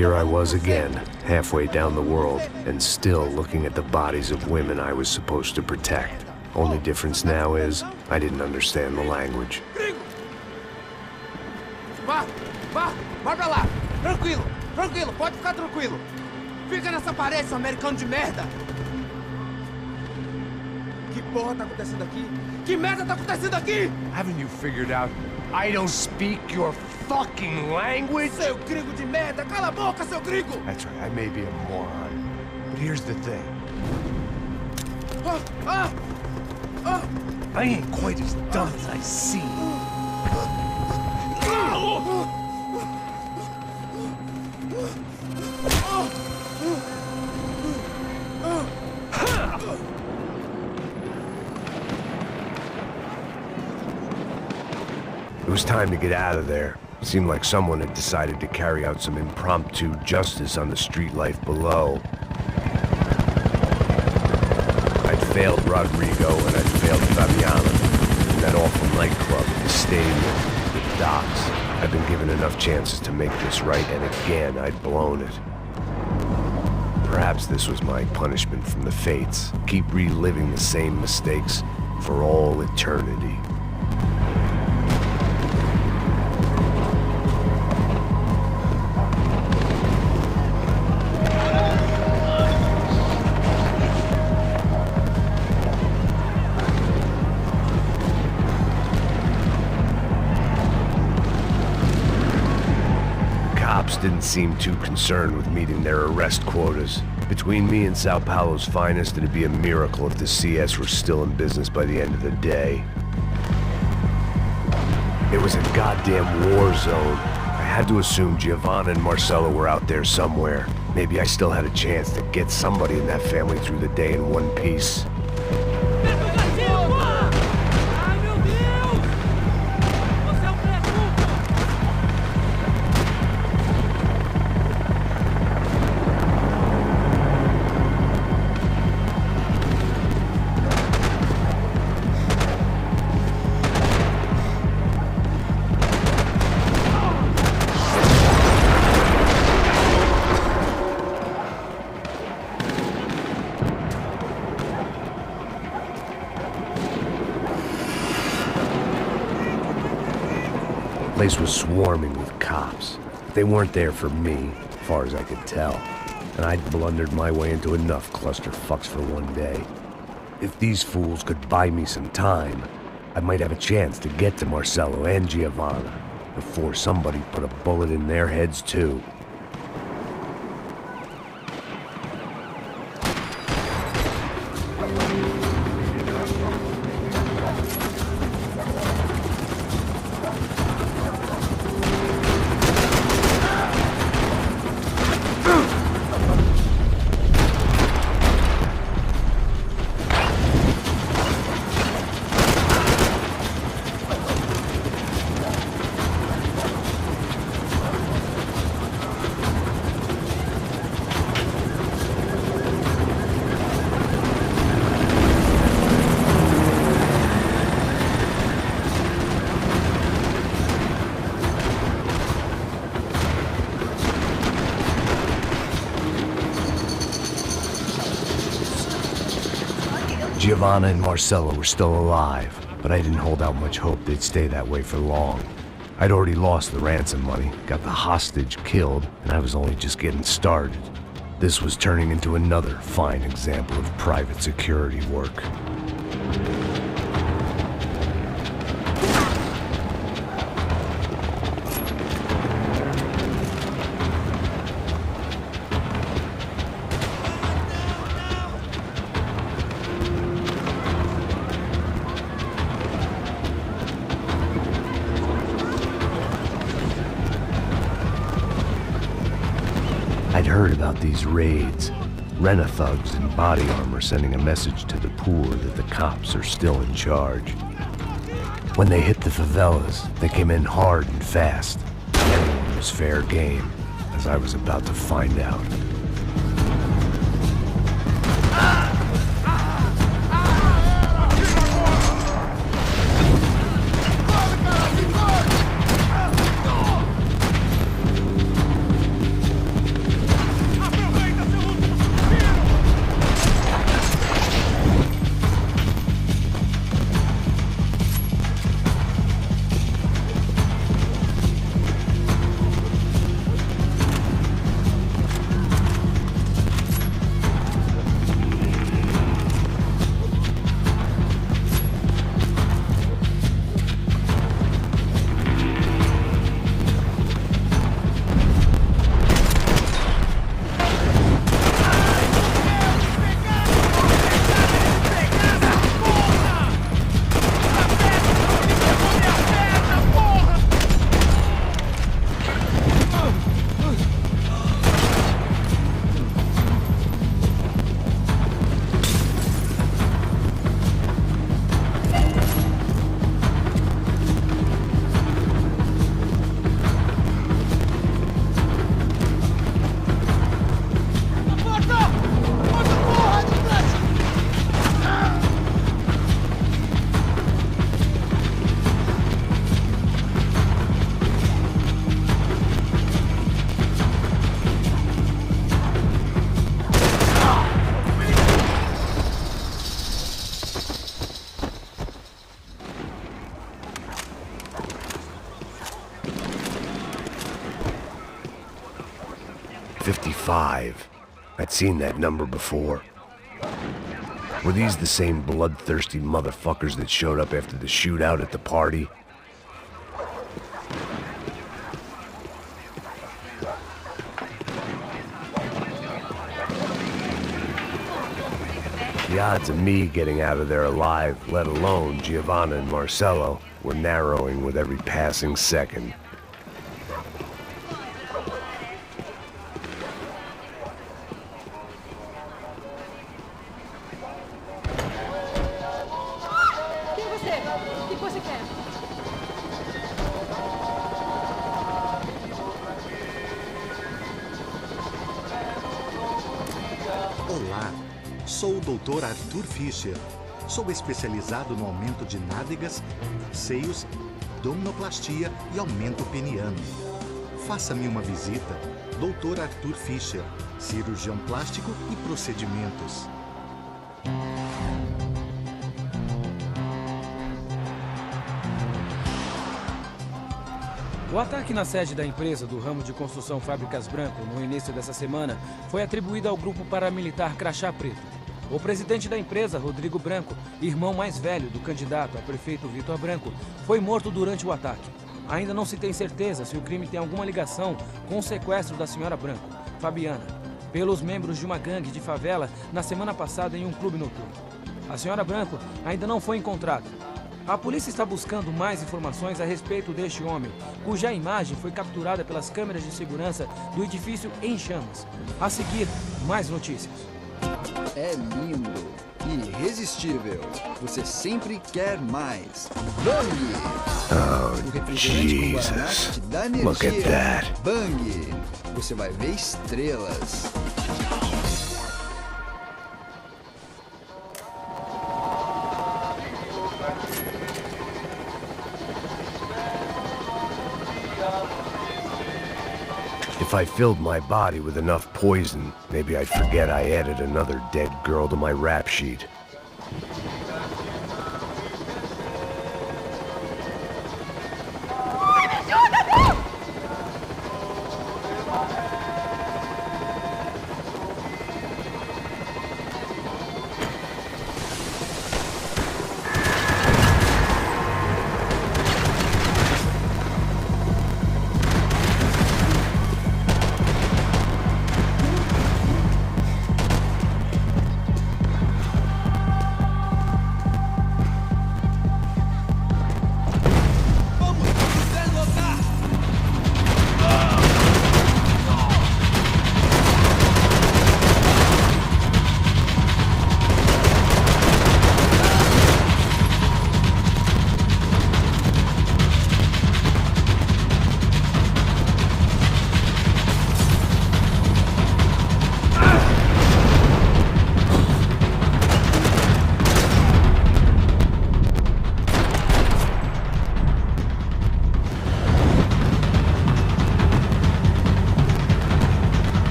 Here I was again, halfway down the world, and still looking at the bodies of women I was supposed to protect. Only difference now is, I didn't understand the language. Vai pra lá! Tranquilo, tranquilo, pode ficar tranquilo! Fica nessa parede, seu americano de merda! Que porra tá acontecendo aqui? Que merda tá acontecendo aqui? Haven't you figured out I don't speak your fucking language? Seu gringo de merda! Cala a boca, seu gringo! That's right, I may be a moron. But here's the thing. I ain't quite as dumb as I seem. It was time to get out of there. It seemed like someone had decided to carry out some impromptu justice on the street life below. I'd failed Rodrigo and I'd failed Fabiana. In that awful nightclub, the stadium, the docks. I'd been given enough chances to make this right, and again I'd blown it. Perhaps this was my punishment from the fates. Keep reliving the same mistakes for all eternity. Didn't seem too concerned with meeting their arrest quotas. Between me and Sao Paulo's finest, it'd be a miracle if the CS were still in business by the end of the day. It was a goddamn war zone. I had to assume Giovanna and Marcelo were out there somewhere. Maybe I still had a chance to get somebody in that family through the day in one piece. The place was swarming with cops. They weren't there for me, as far as I could tell. And I'd blundered my way into enough clusterfucks for one day. If these fools could buy me some time, I might have a chance to get to Marcelo and Giovanna before somebody put a bullet in their heads too. Giovanna and Marcelo were still alive, but I didn't hold out much hope they'd stay that way for long. I'd already lost the ransom money, got the hostage killed, and I was only just getting started. This was turning into another fine example of private security work. I'd heard about these raids. Rena-thugs in body armor sending a message to the poor that the cops are still in charge. When they hit the favelas, they came in hard and fast. Anyone was fair game, as I was about to find out. 55. I'd seen that number before. Were these the same bloodthirsty motherfuckers that showed up after the shootout at the party? The odds of me getting out of there alive, let alone Giovanna and Marcello, were narrowing with every passing second. O que você quer? Olá, sou o Dr. Arthur Fischer. Sou especializado no aumento de nádegas, seios, abdominoplastia e aumento peniano. Faça-me uma visita. Dr. Arthur Fischer, cirurgião plástico e procedimentos. O ataque na sede da empresa do ramo de construção Fábricas Branco no início dessa semana foi atribuído ao grupo paramilitar Crachá Preto. O presidente da empresa, Rodrigo Branco, irmão mais velho do candidato a prefeito Vitor Branco, foi morto durante o ataque. Ainda não se tem certeza se o crime tem alguma ligação com o sequestro da senhora Branco, Fabiana, pelos membros de uma gangue de favela na semana passada em um clube noturno. A senhora Branco ainda não foi encontrada. A polícia está buscando mais informações a respeito deste homem, cuja imagem foi capturada pelas câmeras de segurança do edifício em chamas. A seguir, mais notícias. É lindo, irresistível. Você sempre quer mais. Bang! O refrigerante com guaraná Jesus. te dá Look at energia. that. Bang! Você vai ver estrelas. If I filled my body with enough poison, maybe I'd forget I added another dead girl to my rap sheet.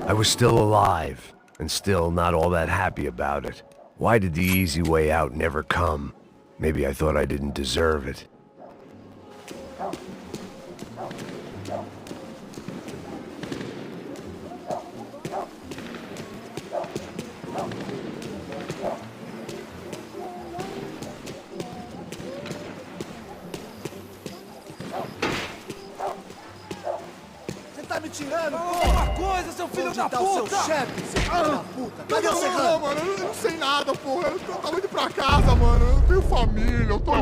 I was still alive, and still not all that happy about it. Why did the easy way out never come? Maybe I thought I didn't deserve it. Tá me tirando, porra! Uma coisa, seu filho da puta! O seu chefe, seu filho da puta! Cadê o serrano? Não, mano, eu não sei nada. nada, porra. Eu tava indo pra casa, mano. Eu tenho família, eu tô...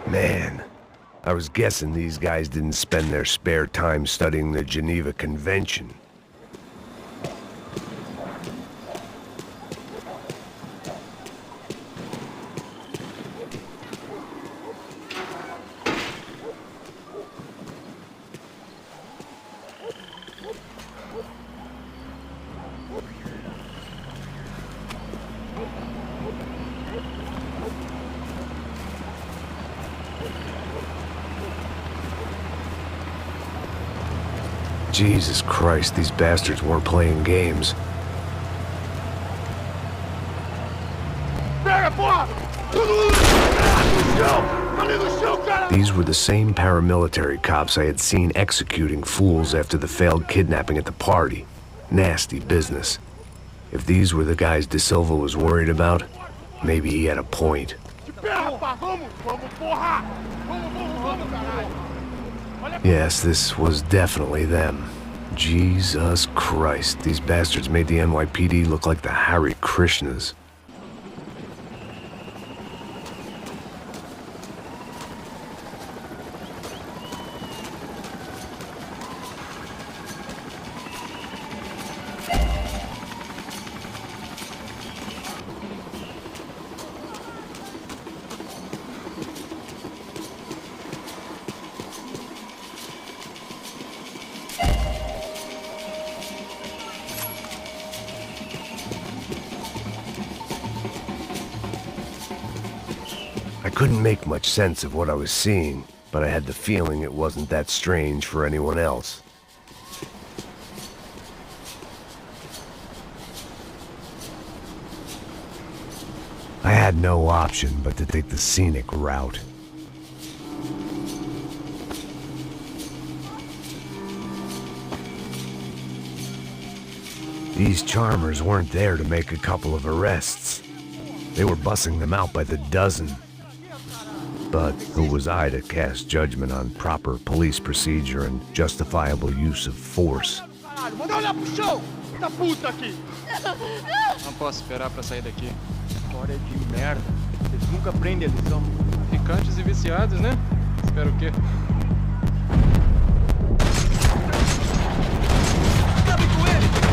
Man, I was guessing these guys didn't spend their spare time studying the Geneva Convention. Jesus Christ, these bastards weren't playing games. These were the same paramilitary cops I had seen executing fools after the failed kidnapping at the party. Nasty business. If these were the guys De Silva was worried about, maybe he had a point. Yes, this was definitely them. Jesus Christ, these bastards made the NYPD look like the Hare Krishnas. I couldn't make much sense of what I was seeing, but I had the feeling it wasn't that strange for anyone else. I had no option but to take the scenic route. These charmers weren't there to make a couple of arrests. They were bussing them out by the dozen. But who was I to cast judgment on proper police procedure and justifiable use of force? Manda olhar pro chão! Tá puta aqui! Não posso esperar pra sair daqui. História de merda. Eles nunca aprendem a lição. Picantes e viciados, né? Espero o quê? Acabe com ele!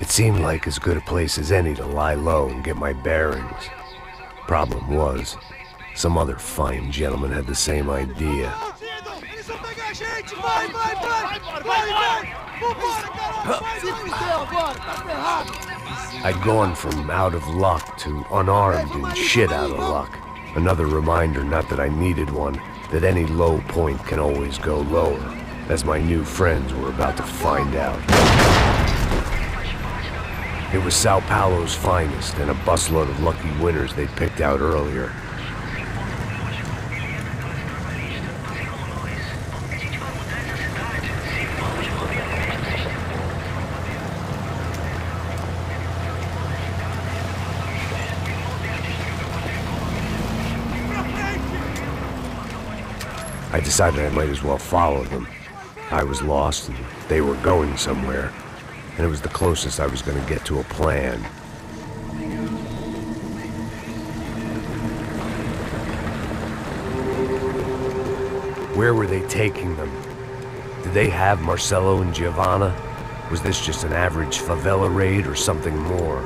It seemed like as good a place as any to lie low and get my bearings. Problem was, some other fine gentleman had the same idea. I'd gone from out of luck to unarmed and shit out of luck. Another reminder, not that I needed one, that any low point can always go lower, as my new friends were about to find out. It was Sao Paulo's finest and a busload of lucky winners they'd picked out earlier. I decided I might as well follow them. I was lost and they were going somewhere, and it was the closest I was going to get to a plan. Where were they taking them? Did they have Marcelo and Giovanna? Was this just an average favela raid or something more?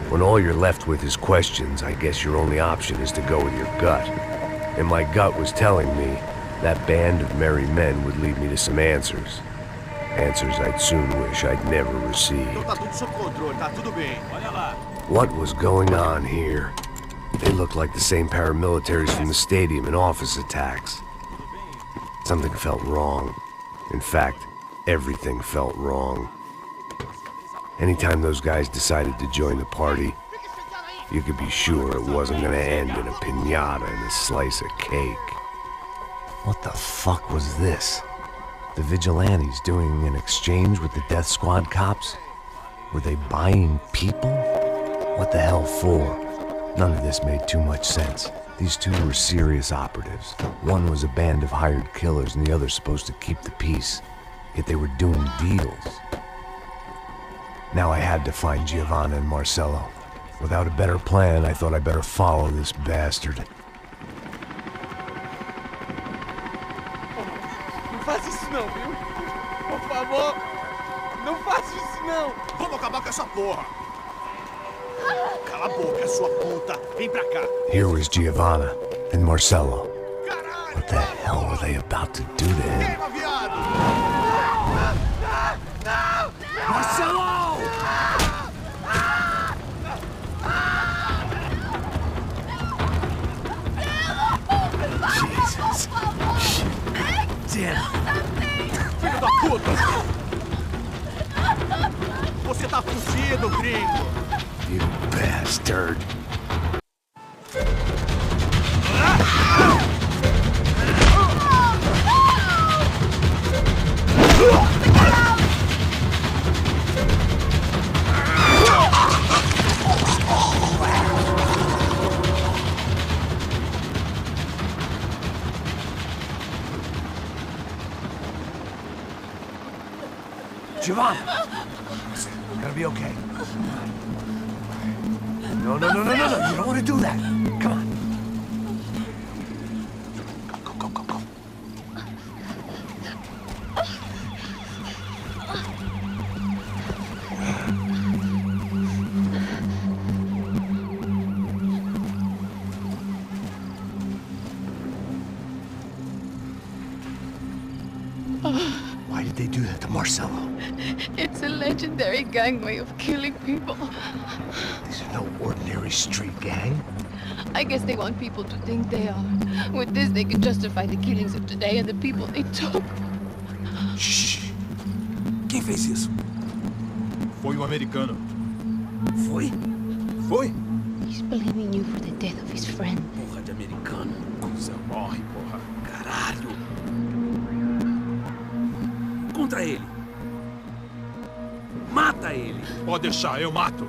When all you're left with is questions, I guess your only option is to go with your gut. And my gut was telling me that band of merry men would lead me to some answers. Answers I'd soon wish I'd never received. What was going on here? They looked like the same paramilitaries from the stadium in office attacks. Something felt wrong. In fact, everything felt wrong. Anytime those guys decided to join the party, you could be sure it wasn't gonna end in a piñata and a slice of cake. What the fuck was this? The vigilantes doing an exchange with the death squad cops? Were they buying people? What the hell for? None of this made too much sense. These two were serious operatives. One was a band of hired killers and the other supposed to keep the peace. Yet they were doing deals. Now I had to find Giovanna and Marcelo. Without a better plan, I thought I better follow this bastard. Não faz isso não, viu? Por favor, não faça isso não. Vamos acabar com essa porra. Cala a boca, sua puta. Vem pra cá. Here was Giovanna and Marcelo. What the hell were they about to do to him? Marcelo! Jesus. Damn. Filho da puta! Você tá fugido, gringo! You bastard. Giovanna! Listen, gotta be okay. No, you don't want to do that. Come on. Go. Why did they do that to Marcelo? It's a legendary gang way of killing people. These are no ordinary street gang. I guess they want people to think they are. With this, they can justify the killings of today and the people they took. Shh! Quem fez isso? Foi um americano. Foi? He's blaming you for the death of his friend. Porra de americano. Coisa morre, porra. Caralho. Contra ele. Mata ele. Pode deixar, eu mato.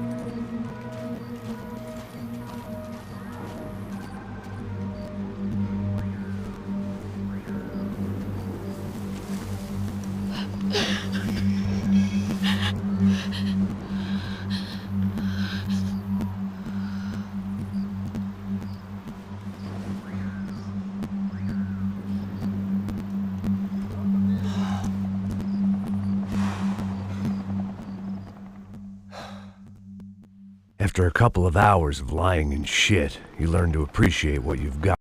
After a couple of hours of lying and shit, you learn to appreciate what you've got.